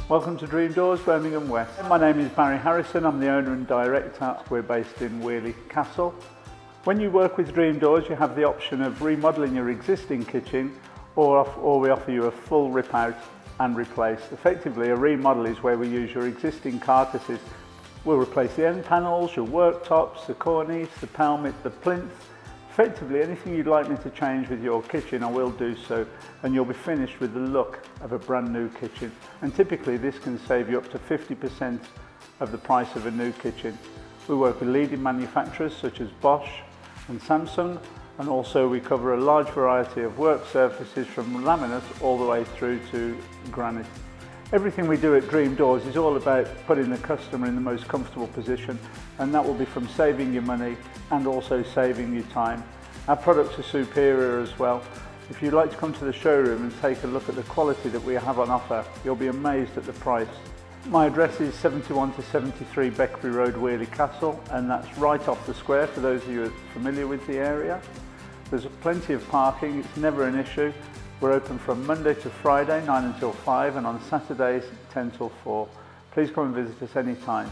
Welcome to Dream Doors, Birmingham West. My name is Barry Harrison, I'm the owner and director. We're based in Wheelie Castle. When you work with Dream Doors, you have the option of remodelling your existing kitchen or we offer you a full rip out and replace. Effectively, a remodel is where we use your existing carcasses. We'll replace the end panels, your worktops, the cornice, the pelmet, the plinth. Effectively, anything you'd like me to change with your kitchen, I will do so, and you'll be finished with the look of a brand new kitchen. And typically, this can save you up to 50% of the price of a new kitchen. We work with leading manufacturers such as Bosch and Samsung, and also we cover a large variety of work surfaces from laminate all the way through to granite. Everything we do at Dream Doors is all about putting the customer in the most comfortable position, and that will be from saving you money and also saving you time. Our products are superior as well. If you'd like to come to the showroom and take a look at the quality that we have on offer, you'll be amazed at the price. My address is 71 to 73 Beckbury Road, Wheelie Castle, and that's right off the square for those of you who are familiar with the area. There's plenty of parking, it's never an issue. We're open from Monday to Friday, 9 until 5, and on Saturdays, 10 till 4. Please come and visit us anytime.